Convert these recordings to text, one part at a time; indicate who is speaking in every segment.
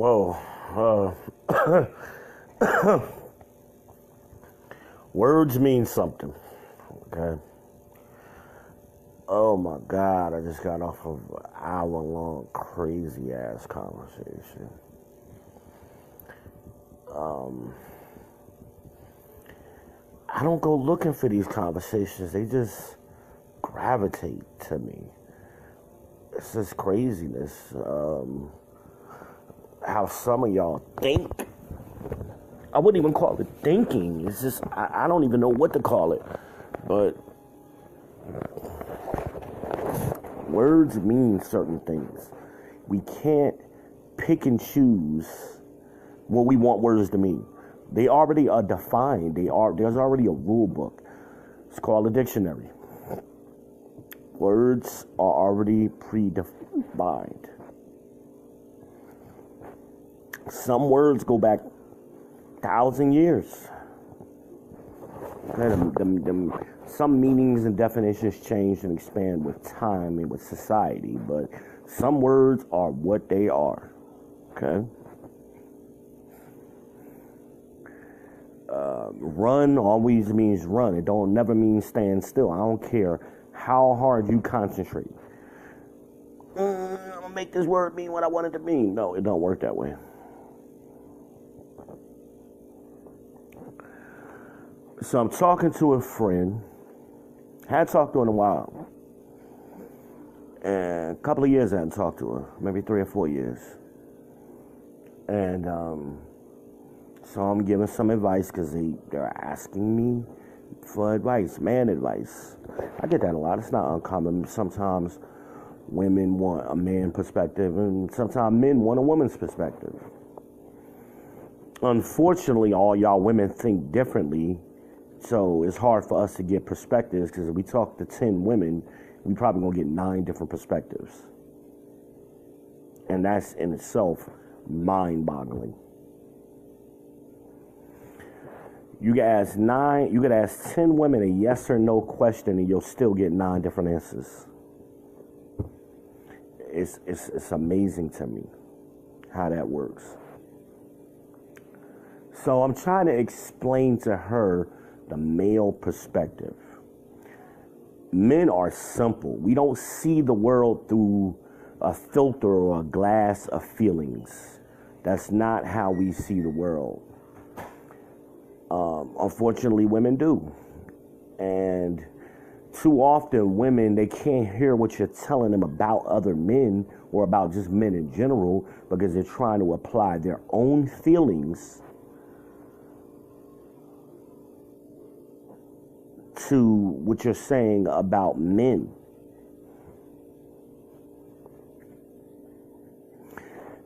Speaker 1: Whoa. Words mean something. Okay. Oh my God, I just got off of an hour-long, crazy-ass conversation. I don't go looking for these conversations. They just gravitate to me. It's just craziness. How some of y'all think. I wouldn't even call it thinking. It's just, I don't even know what to call it. But words mean certain things. We can't pick and choose what we want words to mean. They already are defined. There's already a rule book. It's called a dictionary. Words are already predefined. Some words go back 1,000 years. Okay, some meanings and definitions change and expand with time and with society, but some words are what they are. Okay. Run always means run. It don't never mean stand still. I don't care how hard you concentrate. I'm gonna make this word mean what I want it to mean. No, it don't work that way. So I'm talking to a friend. Hadn't talked to her in a while. And a couple of years I hadn't talked to her. Maybe 3 or 4 years. And so I'm giving some advice because they're asking me for advice, man advice. I get that a lot. It's not uncommon. Sometimes women want a man perspective and sometimes men want a woman's perspective. Unfortunately, all y'all women think differently. So it's hard for us to get perspectives because if we talk to 10 women, we probably gonna get 9 different perspectives. And that's in itself mind-boggling. You could ask 10 women a yes or no question and you'll still get 9 different answers. It's amazing to me how that works. So I'm trying to explain to her the male perspective. Men are simple. We don't see the world through a filter or a glass of feelings. That's not how we see the world. Unfortunately, women do. And too often, women, they can't hear what you're telling them about other men or about just men in general because they're trying to apply their own feelings to what you're saying about men.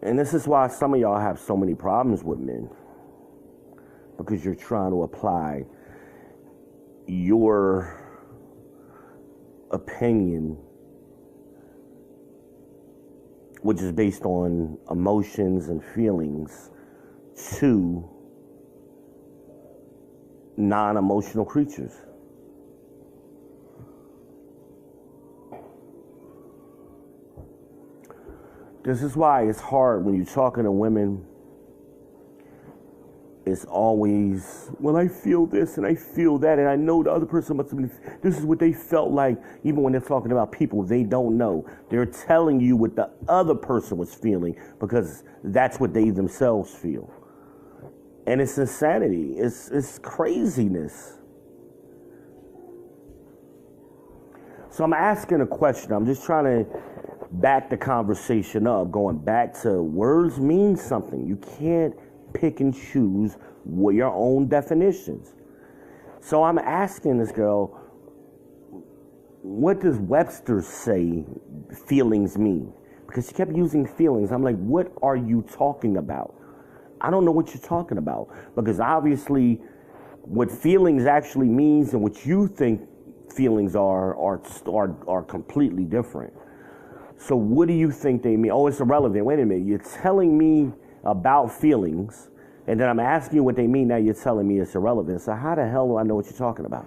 Speaker 1: And this is why some of y'all have so many problems with men. Because you're trying to apply your opinion, which is based on emotions and feelings, to non-emotional creatures. This is why it's hard when you're talking to women. It's always, well, I feel this and I feel that, and I know the other person must have been, this is what they felt like, even when they're talking about people they don't know. They're telling you what the other person was feeling because that's what they themselves feel. And it's insanity. It's craziness. So I'm asking a question. I'm just trying to back the conversation up, going back to words mean something. You can't pick and choose what your own definitions. So I'm asking this girl, what does Webster say feelings mean? Because she kept using feelings. I'm like, what are you talking about? I don't know what you're talking about. Because obviously what feelings actually means and what you think feelings are completely different. So what do you think they mean? Oh, it's irrelevant. Wait a minute. You're telling me about feelings, and then I'm asking you what they mean. Now you're telling me it's irrelevant. So how the hell do I know what you're talking about?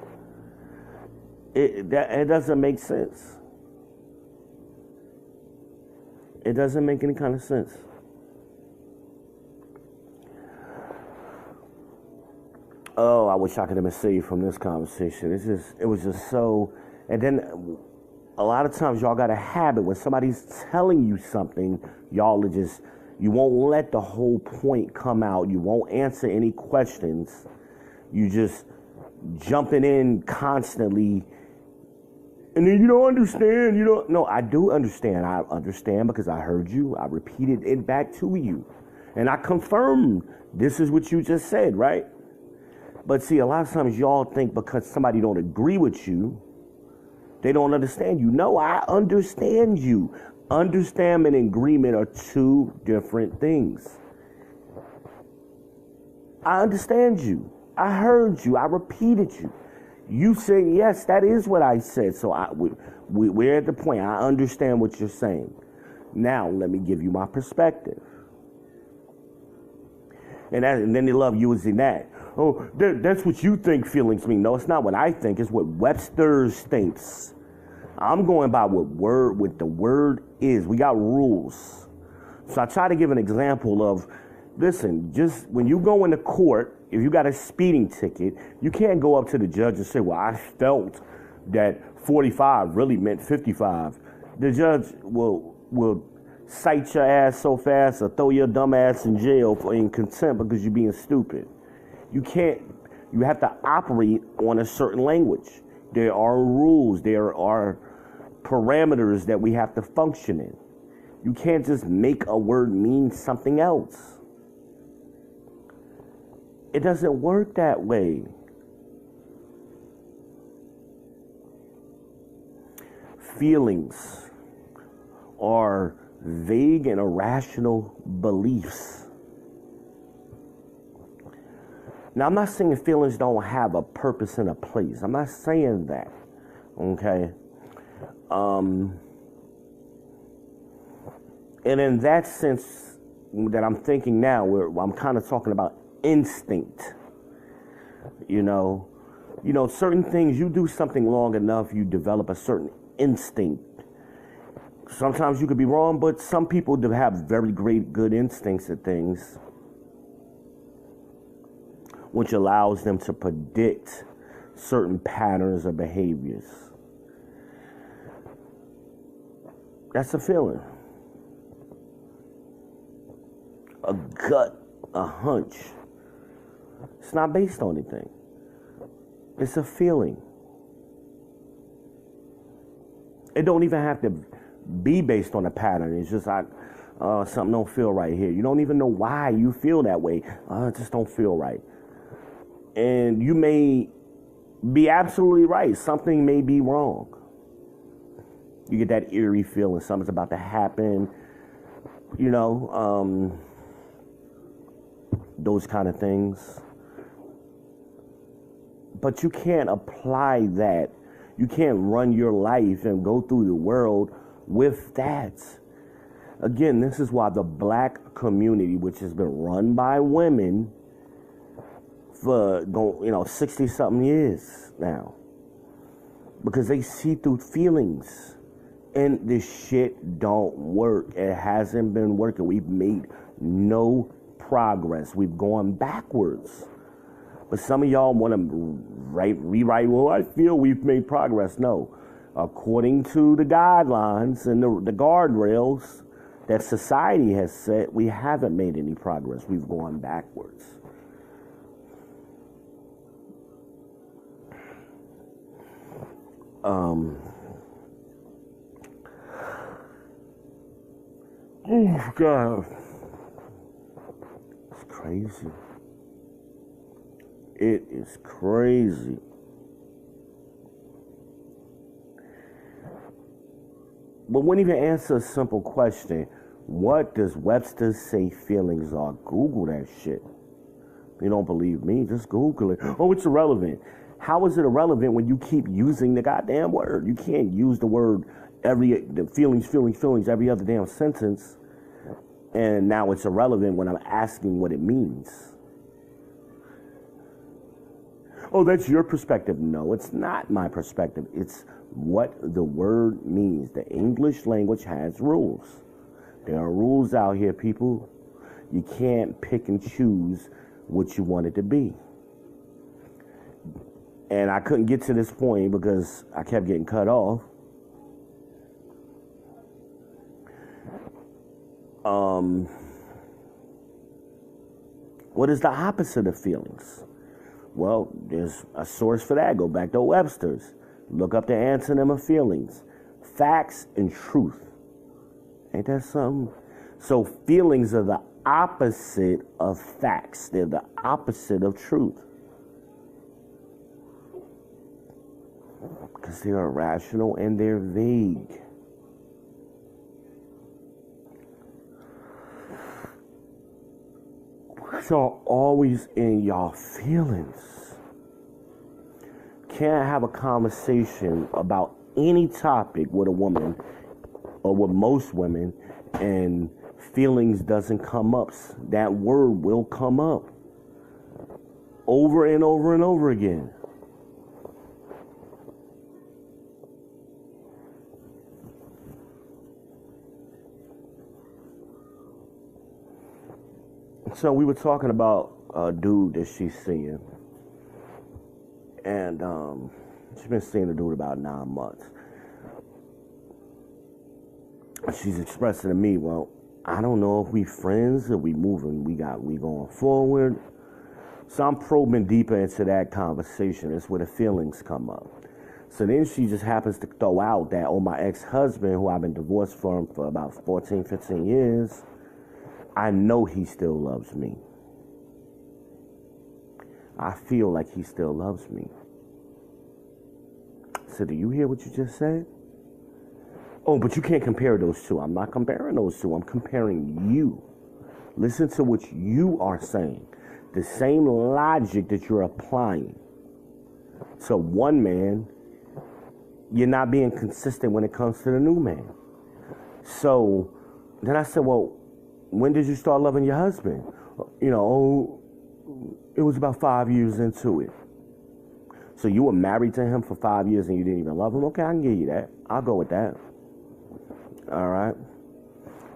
Speaker 1: It doesn't make sense. It doesn't make any kind of sense. wish I could have been saved from this conversation. It was just so. And then a lot of times y'all got a habit when somebody's telling you something, y'all are just, you won't let the whole point come out. You won't answer any questions. You just jumping in constantly. And then you don't understand. You don't. No, I do understand. I understand because I heard you. I repeated it back to you. And I confirmed this is what you just said, right? But see, a lot of times y'all think because somebody don't agree with you, they don't understand you. No, I understand you. Understanding and agreement are two different things. I understand you. I heard you. I repeated you. You said, yes, that is what I said. So we're at the point. I understand what you're saying. Now, let me give you my perspective. And then they love using that. Oh, that's what you think feelings mean. No, it's not what I think. It's what Webster's thinks. I'm going by what the word is. We got rules. So I try to give an example of, listen, just when you go into court, if you got a speeding ticket, you can't go up to the judge and say, well, I felt that 45 really meant 55. The judge will cite your ass so fast or throw your dumb ass in jail in contempt because you're being stupid. You have to operate on a certain language. There are rules, there are parameters that we have to function in. You can't just make a word mean something else. It doesn't work that way. Feelings are vague and irrational beliefs. Now, I'm not saying feelings don't have a purpose and a place. I'm not saying that, okay? And in that sense that I'm thinking now, where I'm kind of talking about instinct, you know, certain things, you do something long enough, you develop a certain instinct. Sometimes you could be wrong, but some people do have very good instincts at things, which allows them to predict certain patterns or behaviors. That's a feeling. A gut, a hunch. It's not based on anything. It's a feeling. It don't even have to be based on a pattern. It's just something don't feel right here. You don't even know why you feel that way. It just don't feel right. And you may be absolutely right. Something may be wrong. You get that eerie feeling something's about to happen. Those kind of things. But you can't apply that. You can't run your life and go through the world with that. Again, this is why the black community, which has been run by women for 60-something years now, because they see through feelings, and this shit don't work. It hasn't been working. We've made no progress. We've gone backwards. But some of y'all want to rewrite, well, I feel we've made progress. No. According to the guidelines and the guardrails that society has set, we haven't made any progress. We've gone backwards. Oh, God. It's crazy. It is crazy. But wouldn't even answer a simple question. What does Webster say feelings are? Google that shit. You don't believe me? Just Google it. Oh, it's irrelevant. How is it irrelevant when you keep using the goddamn word? You can't use the word the feelings every other damn sentence. And now it's irrelevant when I'm asking what it means. Oh, that's your perspective. No, it's not my perspective. It's what the word means. The English language has rules. There are rules out here, people. You can't pick and choose what you want it to be. And I couldn't get to this point because I kept getting cut off. What is the opposite of feelings? Well, there's a source for that. Go back to Webster's. Look up the antonym of feelings. Facts and truth. Ain't that something? So feelings are the opposite of facts. They're the opposite of truth. Because they're irrational and they're vague. So always in y'all feelings. Can't have a conversation about any topic with a woman or with most women and feelings doesn't come up. That word will come up over and over and over again. So we were talking about a dude that she's seeing. And she's been seeing the dude about 9 months. She's expressing to me, well, I don't know if we friends or we moving, we going forward. So I'm probing deeper into that conversation. It's where the feelings come up. So then she just happens to throw out that, oh, my ex-husband, who I've been divorced from for about 14, 15 years, I know he still loves me. I feel like he still loves me. So do you hear what you just said? Oh, but you can't compare those two. I'm not comparing those two. I'm comparing you. Listen to what you are saying. The same logic that you're applying. So one man, you're not being consistent when it comes to the new man. So then I said, well, when did you start loving your husband? You know, it was about 5 years into it. So you were married to him for 5 years and you didn't even love him? Okay, I can give you that. I'll go with that. All right.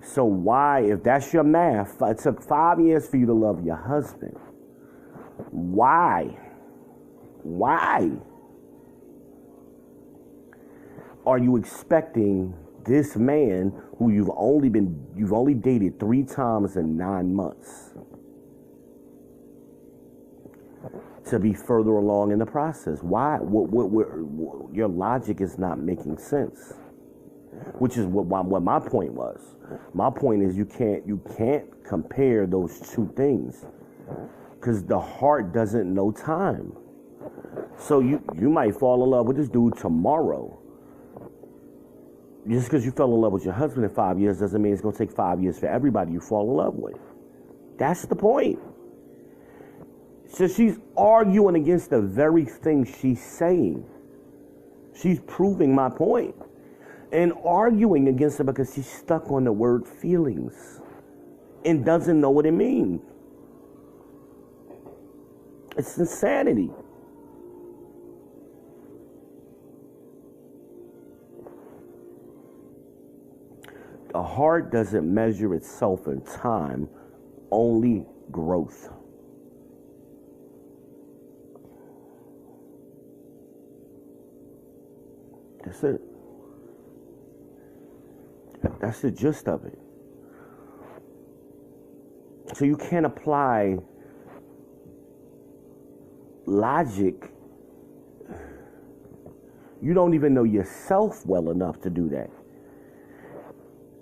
Speaker 1: So why, if that's your math, it took 5 years for you to love your husband. Why are you expecting this man who you've only dated 3 times in 9 months to be further along in the process? Why? What your logic is not making sense. Which is what my point was. My point is you can't compare those two things because the heart doesn't know time. So you might fall in love with this dude tomorrow. Just because you fell in love with your husband in 5 years doesn't mean it's going to take 5 years for everybody you fall in love with. That's the point. So she's arguing against the very thing she's saying. She's proving my point. And arguing against it because she's stuck on the word feelings and doesn't know what it means. It's insanity. The heart doesn't measure itself in time, only growth. That's it. That's the gist of it. So you can't apply logic. You don't even know yourself well enough to do that.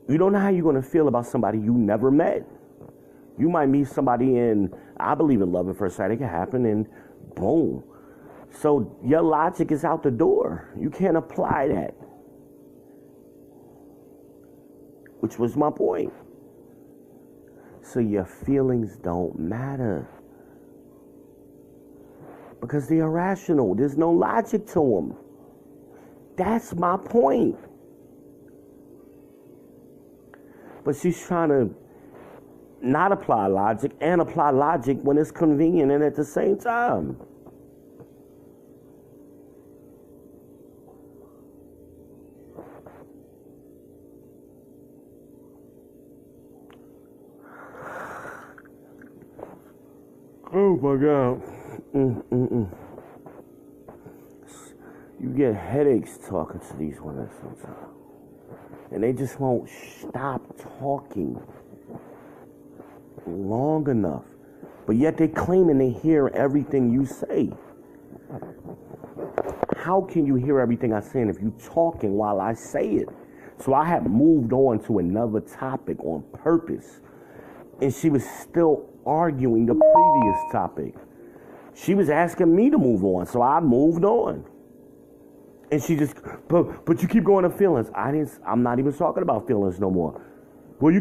Speaker 1: You don't know how you're going to feel about somebody you never met. You might meet somebody and I believe in love at first sight. It can happen and boom. So your logic is out the door. You can't apply that. Which was my point. So your feelings don't matter. Because they're irrational. There's no logic to them. That's my point. But she's trying to not apply logic and apply logic when it's convenient and at the same time. Oh my God. You get headaches talking to these women sometimes. And they just won't stop talking long enough. But yet they claiming they hear everything you say. How can you hear everything I say if you talking while I say it? So I had moved on to another topic on purpose. And she was still arguing the previous topic. She was asking me to move on, so I moved on. And she just, but you keep going to feelings. I'm not even talking about feelings no more. Well, you